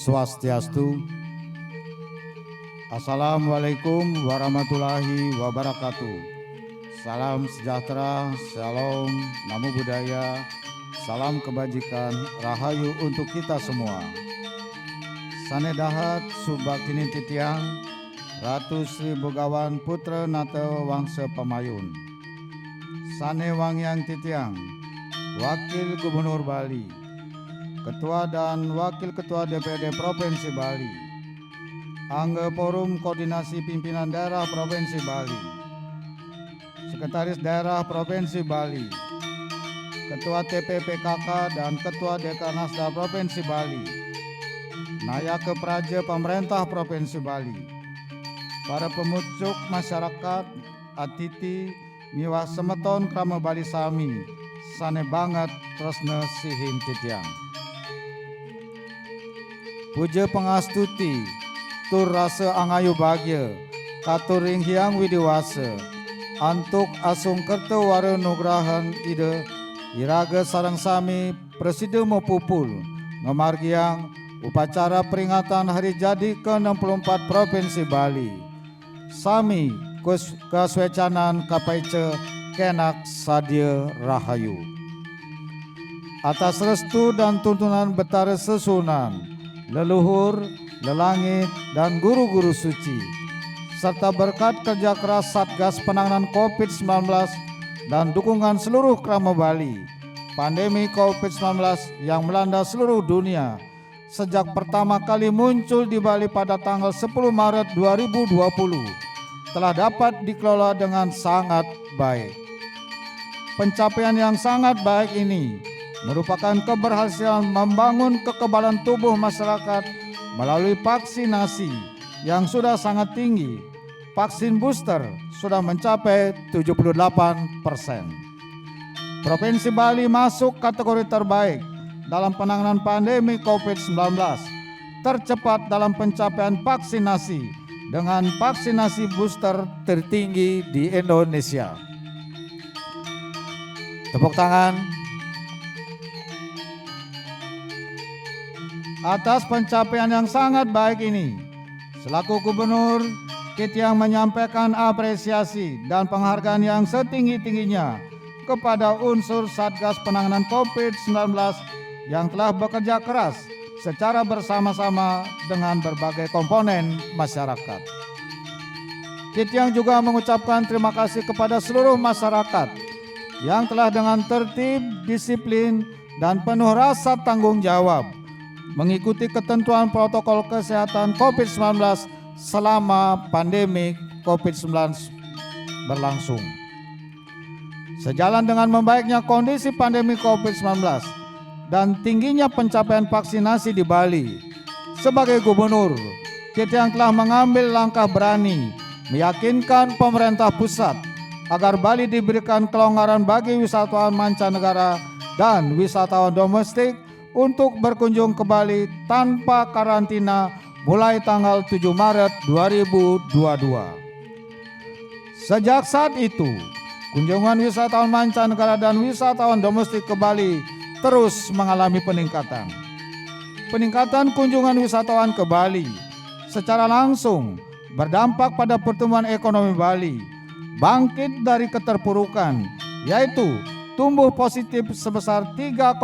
Swastiastu. Assalamualaikum warahmatullahi wabarakatuh. Salam sejahtera, shalom, namo buddhaya, salam kebajikan, rahayu untuk kita semua. Sanedahat Subaktini Titiang, Ratu Sri Bogawan Putra Nata Wangsa Pamayun. Sane Wangyang Titiang, Wakil Gubernur Bali, Ketua dan Wakil Ketua DPRD Provinsi Bali, Angga Forum Koordinasi Pimpinan Daerah Provinsi Bali, Sekretaris Daerah Provinsi Bali, Ketua TPPKK dan Ketua Dekranasda Provinsi Bali, Nayaka Praja Pemerintah Provinsi Bali, para pemucuk masyarakat, atiti, miwah semeton krama Bali Sami, sane banget tresna sihin titiang. Puja pengastuti, tur rasa angayu bagya, katuring hyang widiwasa, antuk asung kerta wara nugrahan ida, iraga sarang sami presida mepupul, ngemargiang upacara peringatan hari jadi ke-64 Provinsi Bali. Sami kaswecanan kapaice kenak sadia rahayu. Atas restu dan tuntunan betara sesunan, leluhur, lelangit, dan guru-guru suci, serta berkat kerja keras Satgas Penanganan COVID-19 dan dukungan seluruh krama Bali, pandemi COVID-19 yang melanda seluruh dunia sejak pertama kali muncul di Bali pada tanggal 10 Maret 2020 telah dapat dikelola dengan sangat baik. Pencapaian yang sangat baik ini merupakan keberhasilan membangun kekebalan tubuh masyarakat melalui vaksinasi yang sudah sangat tinggi. Vaksin booster sudah mencapai 78%. Provinsi Bali masuk kategori terbaik dalam penanganan pandemi COVID-19, tercepat dalam pencapaian vaksinasi dengan vaksinasi booster tertinggi di Indonesia. Tepuk tangan. Atas pencapaian yang sangat baik ini, selaku Gubernur, Titiang menyampaikan apresiasi dan penghargaan yang setinggi-tingginya kepada unsur Satgas Penanganan COVID-19 yang telah bekerja keras secara bersama-sama dengan berbagai komponen masyarakat. Titiang juga mengucapkan terima kasih kepada seluruh masyarakat yang telah dengan tertib, disiplin, dan penuh rasa tanggung jawab mengikuti ketentuan protokol kesehatan COVID-19 selama pandemi COVID-19 berlangsung. Sejalan dengan membaiknya kondisi pandemi COVID-19 dan tingginya pencapaian vaksinasi di Bali, sebagai gubernur, Titiang telah mengambil langkah berani meyakinkan pemerintah pusat agar Bali diberikan kelonggaran bagi wisatawan mancanegara dan wisatawan domestik untuk berkunjung ke Bali tanpa karantina mulai tanggal 7 Maret 2022. Sejak saat itu, kunjungan wisatawan mancanegara dan wisatawan domestik ke Bali terus mengalami peningkatan. Peningkatan kunjungan wisatawan ke Bali secara langsung berdampak pada pertumbuhan ekonomi Bali, bangkit dari keterpurukan, yaitu tumbuh positif sebesar 3,04%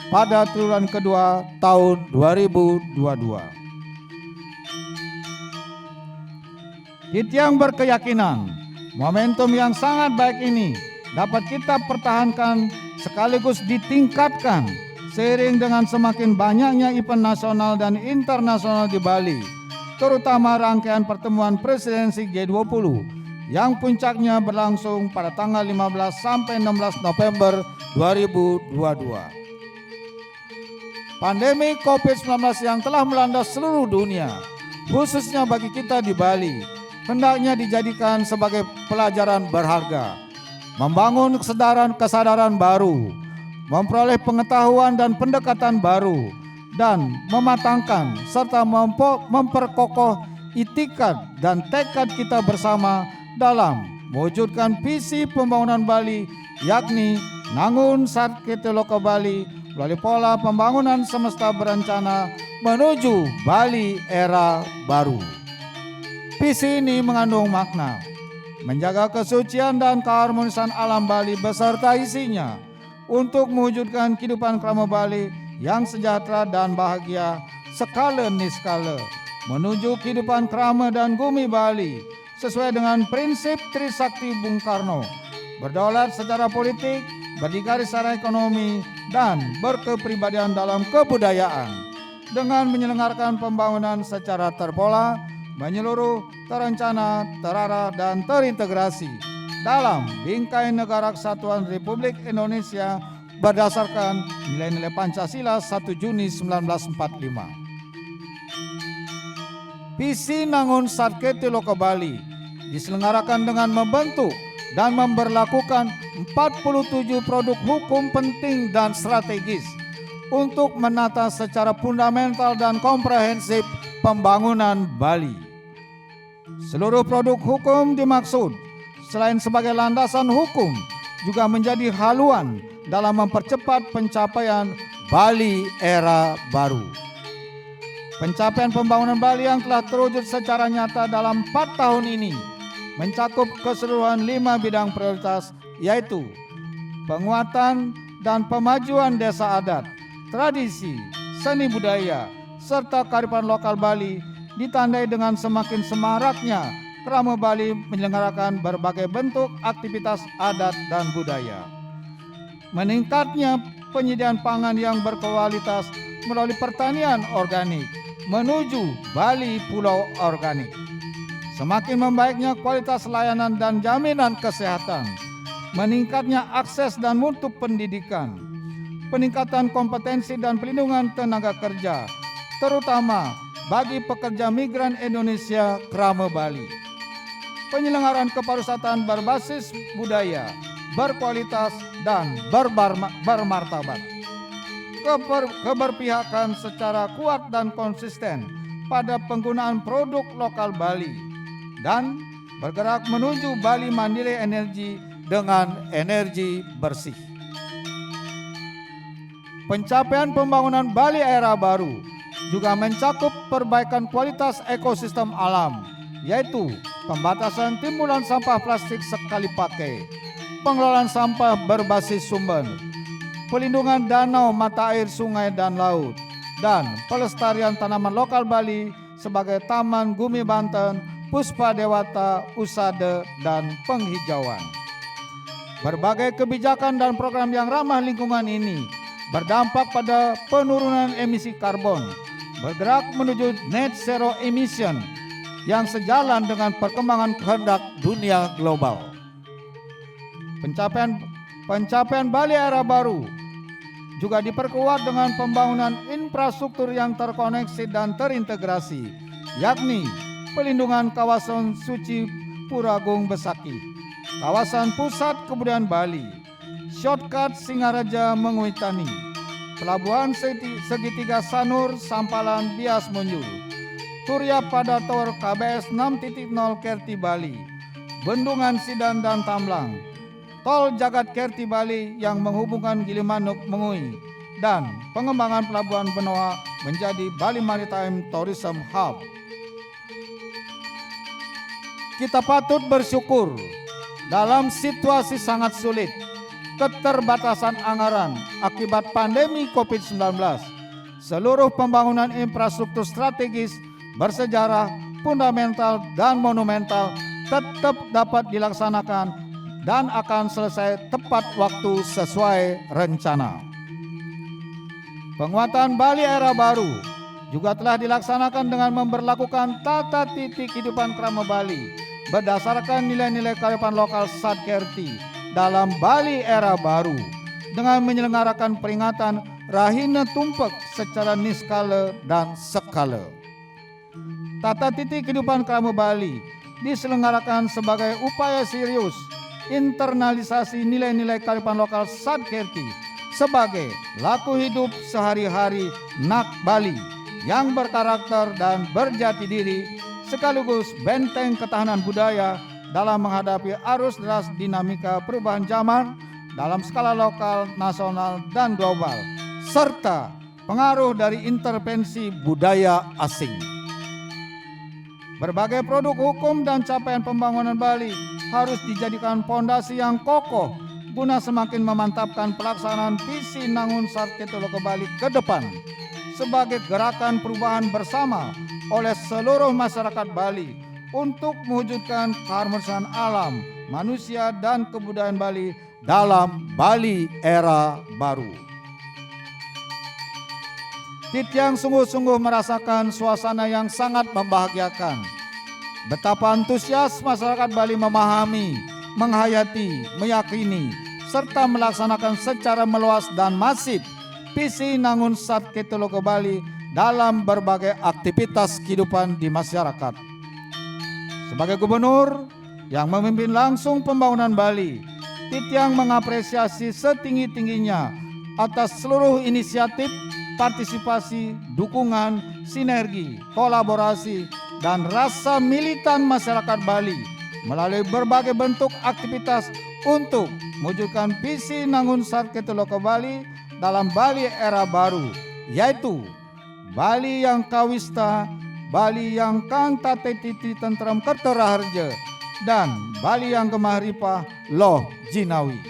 pada triwulan kedua tahun 2022. Titiang berkeyakinan momentum yang sangat baik ini dapat kita pertahankan sekaligus ditingkatkan seiring dengan semakin banyaknya event nasional dan internasional di Bali, terutama rangkaian pertemuan presidensi G20 yang puncaknya berlangsung pada tanggal 15 sampai 16 November 2022. Pandemi COVID-19 yang telah melanda seluruh dunia, khususnya bagi kita di Bali, hendaknya dijadikan sebagai pelajaran berharga, membangun kesadaran baru, memperoleh pengetahuan dan pendekatan baru, dan mematangkan serta memperkokoh itikad dan tekad kita bersama dalam mewujudkan visi pembangunan Bali, yakni Nangun Satkete Loka Bali melalui pola pembangunan semesta berencana menuju Bali era baru. Visi ini mengandung makna menjaga kesucian dan keharmonisan alam Bali beserta isinya untuk mewujudkan kehidupan krama Bali yang sejahtera dan bahagia skala niskala menuju kehidupan krama dan bumi Bali sesuai dengan prinsip Trisakti Bung Karno, berdaulat secara politik, berdikari secara ekonomi, dan berkepribadian dalam kebudayaan dengan menyelenggarakan pembangunan secara terpola, menyeluruh, terencana, terarah, dan terintegrasi dalam bingkai Negara Kesatuan Republik Indonesia berdasarkan nilai-nilai Pancasila 1 Juni 1945. Visi Nangun Satketi Loka Bali diselenggarakan dengan membentuk dan memberlakukan 47 produk hukum penting dan strategis untuk menata secara fundamental dan komprehensif pembangunan Bali. Seluruh produk hukum dimaksud selain sebagai landasan hukum juga menjadi haluan dalam mempercepat pencapaian Bali era baru. Pencapaian pembangunan Bali yang telah terwujud secara nyata dalam 4 tahun ini mencakup keseluruhan 5 bidang prioritas, yaitu penguatan dan pemajuan desa adat, tradisi, seni budaya, serta kearifan lokal Bali ditandai dengan semakin semaraknya krama Bali menyelenggarakan berbagai bentuk aktivitas adat dan budaya. Meningkatnya penyediaan pangan yang berkualitas melalui pertanian organik menuju Bali Pulau Organik. Semakin membaiknya kualitas layanan dan jaminan kesehatan, meningkatnya akses dan mutu pendidikan, peningkatan kompetensi dan pelindungan tenaga kerja, terutama bagi pekerja migran Indonesia krama Bali. Penyelenggaraan kepariwisatan berbasis budaya, berkualitas, dan bermartabat. Keberpihakan secara kuat dan konsisten pada penggunaan produk lokal Bali dan bergerak menuju Bali mandiri energi dengan energi bersih. Pencapaian pembangunan Bali era baru juga mencakup perbaikan kualitas ekosistem alam, yaitu pembatasan timbulan sampah plastik sekali pakai, pengelolaan sampah berbasis sumber, pelindungan danau, mata air, sungai, dan laut, dan pelestarian tanaman lokal Bali sebagai Taman Gumi Banten, Puspa Dewata, Usada, dan penghijauan. Berbagai kebijakan dan program yang ramah lingkungan ini berdampak pada penurunan emisi karbon, bergerak menuju net zero emission yang sejalan dengan perkembangan kehendak dunia global. Pencapaian Bali era baru juga diperkuat dengan pembangunan infrastruktur yang terkoneksi dan terintegrasi, yakni pelindungan kawasan suci Puragung Besaki, kawasan pusat kebudayaan Bali, shortcut Singaraja Menguitani, pelabuhan segitiga Sanur Sampalan Bias Munjul, Turya pada Tower KBS 6.0 Kerti Bali, Bendungan Sidan dan Tamblang, Tol Jagat Kerti Bali yang menghubungkan Gilimanuk Mengui, dan pengembangan Pelabuhan Benoa menjadi Bali Maritime Tourism Hub. Kita patut bersyukur dalam situasi sangat sulit, keterbatasan anggaran akibat pandemi COVID-19, seluruh pembangunan infrastruktur strategis, bersejarah, fundamental, dan monumental tetap dapat dilaksanakan dan akan selesai tepat waktu sesuai rencana. Penguatan Bali era baru juga telah dilaksanakan dengan memberlakukan tata titik kehidupan krama Bali berdasarkan nilai-nilai kearifan lokal Satkerti dalam Bali era baru dengan menyelenggarakan peringatan Rahina Tumpek secara niskala dan skala. Tata titik kehidupan krama Bali diselenggarakan sebagai upaya serius internalisasi nilai-nilai kearifan lokal Satkerti sebagai laku hidup sehari-hari Nak Bali yang berkarakter dan berjati diri sekaligus benteng ketahanan budaya dalam menghadapi arus deras dinamika perubahan zaman dalam skala lokal, nasional, dan global, serta pengaruh dari intervensi budaya asing. Berbagai produk hukum dan capaian pembangunan Bali harus dijadikan fondasi yang kokoh guna semakin memantapkan pelaksanaan visi Nangun Sarketoloka Bali ke depan sebagai gerakan perubahan bersama oleh seluruh masyarakat Bali untuk mewujudkan keharmonisan alam, manusia dan kebudayaan Bali dalam Bali era baru. Titiang sungguh-sungguh merasakan suasana yang sangat membahagiakan. Betapa antusias masyarakat Bali memahami, menghayati, meyakini, serta melaksanakan secara meluas dan masif visi Nangun Sarketoloka Bali dalam berbagai aktivitas kehidupan di masyarakat. Sebagai gubernur yang memimpin langsung pembangunan Bali, Titiang mengapresiasi setinggi-tingginya atas seluruh inisiatif, partisipasi, dukungan, sinergi, kolaborasi, dan rasa militan masyarakat Bali melalui berbagai bentuk aktivitas untuk mewujudkan visi Nangun Sarketoloka Bali dalam Bali era baru, yaitu Bali yang kawista, Bali yang kang tatetiti tentrem kerteraharja, dan Bali yang gemah-ripah loh jinawi.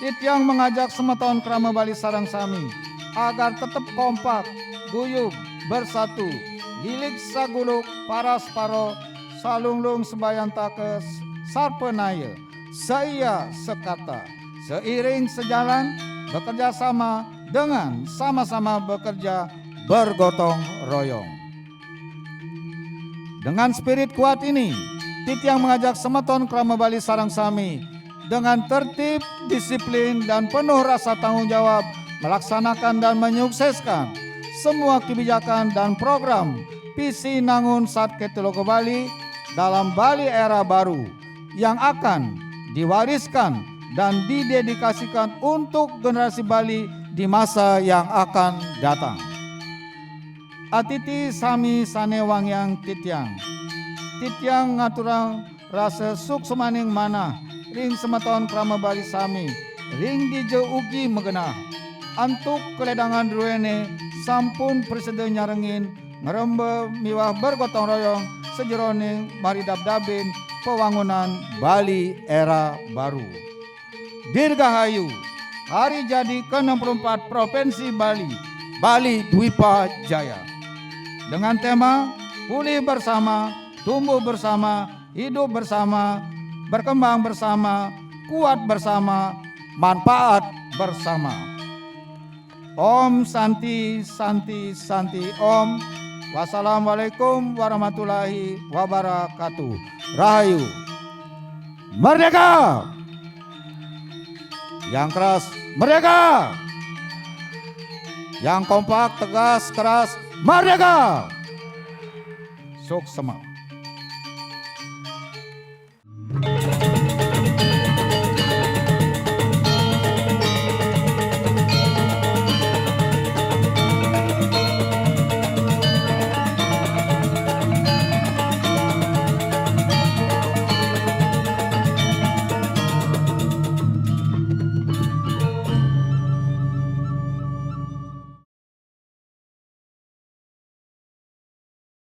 Titiang mengajak semeton krama Bali sarang sami agar tetap kompak, guyup, bersatu, gilig saguluk, paras paro, salunglung sebayantakes, sarpenaya, seia sekata, seiring sejalan, bekerja sama dengan sama-sama bekerja bergotong royong. Dengan spirit kuat ini, Titiang mengajak semeton krama Bali sarang sami dengan tertib, disiplin, dan penuh rasa tanggung jawab melaksanakan dan menyukseskan semua kebijakan dan program visi Nangun Sarketoloka Bali dalam Bali era baru yang akan diwariskan dan didedikasikan untuk generasi Bali di masa yang akan datang. Atiti sami sane wangyang Titiang. Titiang ngaturang rasa suk semaning mana ring semeton krama Bali sami ring dije ugi megenah antuk keledangan druene sampun presiden nyarengin ngerembe miwah bergotong royong sejeroning maridab-dabin pewangunan Bali era baru. Dirgahayu hari jadi ke-64 Provinsi Bali, Bali Dwipa Jaya. Dengan tema pulih bersama, tumbuh bersama, hidup bersama, berkembang bersama, kuat bersama, manfaat bersama. Om Santi Santi Santi Om. Wassalamualaikum warahmatullahi wabarakatuh. Rahayu. Merdeka. Yang keras, merdeka. Yang kompak, tegas, keras, merdeka. Suksema.